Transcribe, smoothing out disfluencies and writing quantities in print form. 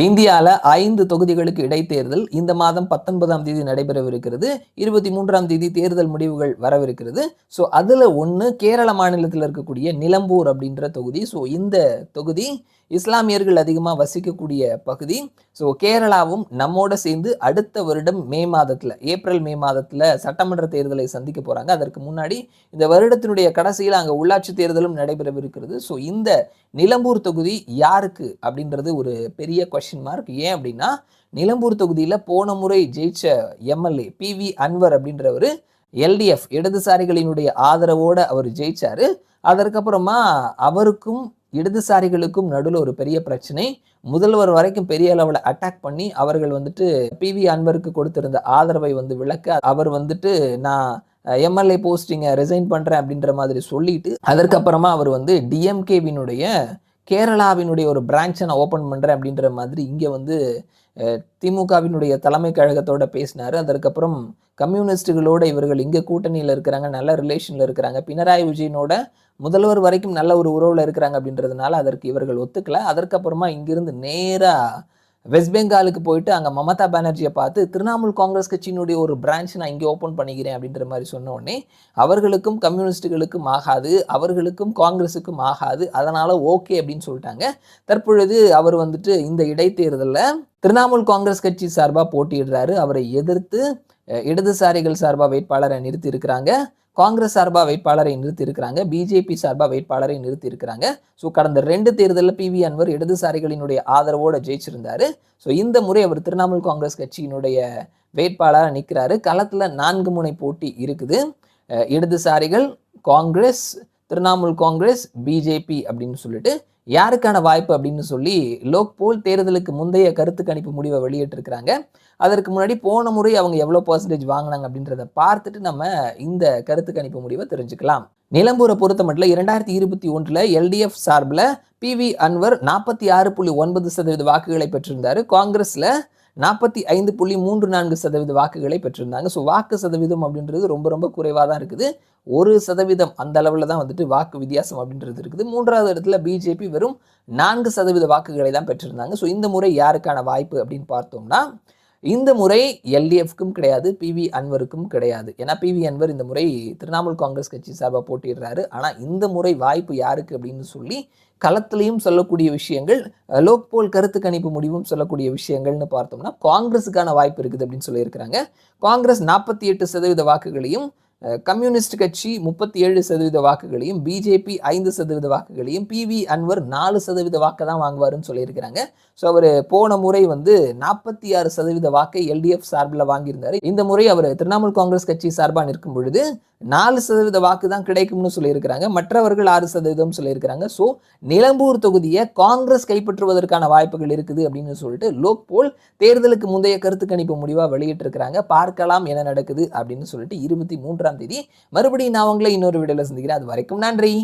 இந்தியாவில் 5 தொகுதிகளுக்கு இடைத்தேர்தல் இந்த மாதம் 19ஆம் தேதி நடைபெறவிருக்கிறது. 23ஆம் தேதி தேர்தல் முடிவுகள் வரவிருக்கிறது. ஸோ அதில் ஒன்று கேரள மாநிலத்தில் இருக்கக்கூடிய நிலம்பூர் அப்படின்ற தொகுதி. ஸோ இந்த தொகுதி இஸ்லாமியர்கள் அதிகமாக வசிக்கக்கூடிய பகுதி. ஸோ கேரளாவும் நம்மோட சேர்ந்து அடுத்த வருடம் ஏப்ரல் மே மாதத்தில் சட்டமன்ற தேர்தலை சந்திக்க போகிறாங்க. அதற்கு முன்னாடி இந்த வருடத்தினுடைய கடைசியில் அங்கே உள்ளாட்சி தேர்தலும் நடைபெறவிருக்கிறது. ஸோ இந்த நிலம்பூர் தொகுதி யாருக்கு அப்படின்றது ஒரு பெரிய கொஸ்டின் மார்க். ஏன் அப்படின்னா நிலம்பூர் தொகுதியில் போன முறை ஜெயிச்ச எம்எல்ஏ PV அன்வர் அப்படின்றவர் LDF இடதுசாரிகளினுடைய ஆதரவோடு அவர் ஜெயிச்சாரு. அதற்கப்புறமா அவருக்கும் இடதுசாரிகளுக்கும் நடுவில் ஒரு பெரிய பிரச்சனை. முதல்வர் வரைக்கும் பெரிய அளவில் அட்டாக் பண்ணி அவர்கள் PV அன்வருக்கு கொடுத்திருந்த ஆதரவை விளக்க அவர் நான் எம்எல்ஏ போஸ்டிங்கை ரிசைன் பண்ணுறேன் அப்படின்ற மாதிரி சொல்லிட்டு அதற்கப்புறமா அவர் டிஎம்கேவினுடைய கேரளாவினுடைய ஒரு பிரான்ச்சை நான் ஓப்பன் பண்ணுறேன் அப்படின்ற மாதிரி இங்கே திமுகவினுடைய தலைமை கழகத்தோட பேசினார். அதற்கப்புறம் கம்யூனிஸ்டுகளோட இவர்கள் இங்கே கூட்டணியில் இருக்கிறாங்க, நல்ல ரிலேஷனில் இருக்கிறாங்க, பினராயி விஜயனோட முதல்வர் வரைக்கும் நல்ல ஒரு உறவில் இருக்கிறாங்க அப்படின்றதுனால அதற்கு இவர்கள் ஒத்துக்கல. அதற்கப்புறமா இங்கிருந்து நேராக வெஸ்ட் பெங்காலுக்கு போயிட்டு அங்கே மமதா பானர்ஜியை பார்த்து திரிணாமுல் காங்கிரஸ் கட்சியினுடைய ஒரு பிரான்ச் நான் இங்கே ஓப்பன் பண்ணிக்கிறேன் அப்படின்ற மாதிரி சொன்ன உடனே அவர்களுக்கும் கம்யூனிஸ்டுகளுக்கும் ஆகாது, அவர்களுக்கும் காங்கிரஸுக்கும் ஆகாது, அதனால் ஓகே அப்படின்னு சொல்லிட்டாங்க. தற்பொழுது அவர் இந்த இடைத்தேர்தலில் திரிணாமுல் காங்கிரஸ் கட்சி சார்பாக போட்டியிடுறாரு. அவரை எதிர்த்து இடதுசாரிகள் சார்பாக வேட்பாளரை நிறுத்தி இருக்கிறாங்க, காங்கிரஸ் சார்பாக வேட்பாளரை நிறுத்தி இருக்கிறாங்க, பிஜேபி சார்பாக வேட்பாளரை நிறுத்தி இருக்கிறாங்க. ஸோ கடந்த 2 தேர்தலில் PV அன்வர் இடதுசாரிகளினுடைய ஆதரவோடு ஜெயிச்சிருந்தாரு. ஸோ இந்த முறை அவர் திரிணாமுல் காங்கிரஸ் கட்சியினுடைய வேட்பாளராக நிற்கிறாரு. களத்தில் 4 முனை போட்டி இருக்குது. இடதுசாரிகள், காங்கிரஸ், திரிணாமுல் காங்கிரஸ், பிஜேபி அப்படின்னு சொல்லிட்டு யாருக்கான வாய்ப்பு அப்படின்னு சொல்லி லோக்போல் தேர்தலுக்கு முந்தைய கருத்து கணிப்பு முடிவை வெளியிட்டிருக்கிறாங்க. அதற்கு முன்னாடி போன முறை அவங்க எவ்வளோ % வாங்கினாங்க அப்படின்றத பார்த்துட்டு நம்ம இந்த கருத்து கணிப்பு முடிவை தெரிஞ்சுக்கலாம். நிலம்பூரை பொறுத்த மட்டும் 2021 LDF சார்பில் PV அன்வர் 46.9% வாக்குகளை பெற்றிருந்தார். காங்கிரஸில் 45.34% வாக்குகளை பெற்றிருந்தாங்க. ஸோ வாக்கு சதவீதம் அப்படின்றது ரொம்ப ரொம்ப குறைவாக தான் இருக்குது. 1% அந்த அளவில் தான் வாக்கு வித்தியாசம் அப்படின்றது இருக்குது. 3வது இடத்துல பிஜேபி வெறும் 4% வாக்குகளை தான் பெற்றிருந்தாங்க. ஸோ இந்த முறை யாருக்கான வாய்ப்பு அப்படின்னு பார்த்தோம்னா இந்த முறை LDFக்கும் கிடையாது, PV அன்வருக்கும் கிடையாது. ஏன்னா PV அன்வர் இந்த முறை திரிணாமுல் காங்கிரஸ் கட்சி சார்பாக போட்டிடுறாரு. ஆனால் இந்த முறை வாய்ப்பு யாருக்கு அப்படின்னு சொல்லி களத்திலையும் சொல்லக்கூடிய விஷயங்கள், லோக்போல் கருத்து கணிப்பு முடிவும் சொல்லக்கூடிய விஷயங்கள்னு பார்த்தோம்னா காங்கிரஸுக்கான வாய்ப்பு இருக்குது அப்படின்னு சொல்லியிருக்கிறாங்க. காங்கிரஸ் 48% வாக்குகளையும், கம்யூனிஸ்ட் கட்சி 37% வாக்குகளையும், பிஜேபி 5% வாக்குகளையும், PV அன்வர் 4% வாக்கை தான் வாங்குவாருன்னு சொல்லியிருக்கிறாங்க. ஸோ அவர் போன முறை 46% வாக்கை LDF சார்பில் வாங்கியிருந்தார். இந்த முறை அவர் திரிணாமுல் காங்கிரஸ் கட்சி சார்பாக நிற்கும் பொழுது 4% வாக்கு தான் கிடைக்கும்னு சொல்லியிருக்கிறாங்க. மற்றவர்கள் 6% சொல்லியிருக்கிறாங்க. ஸோ நிலம்பூர் தொகுதியை காங்கிரஸ் கைப்பற்றுவதற்கான வாய்ப்புகள் இருக்குது அப்படின்னு சொல்லிட்டு லோக்போல் தேர்தலுக்கு முந்தைய கருத்து கணிப்பு முடிவாக வெளியிட்டிருக்கிறாங்க. பார்க்கலாம் என்ன நடக்குது அப்படின்னு சொல்லிட்டு 23ஆம் தேதி மறுபடியும் நான் உங்களை இன்னொரு வீடியோவில் சந்திக்கிறேன். அது வரைக்கும் நன்றி.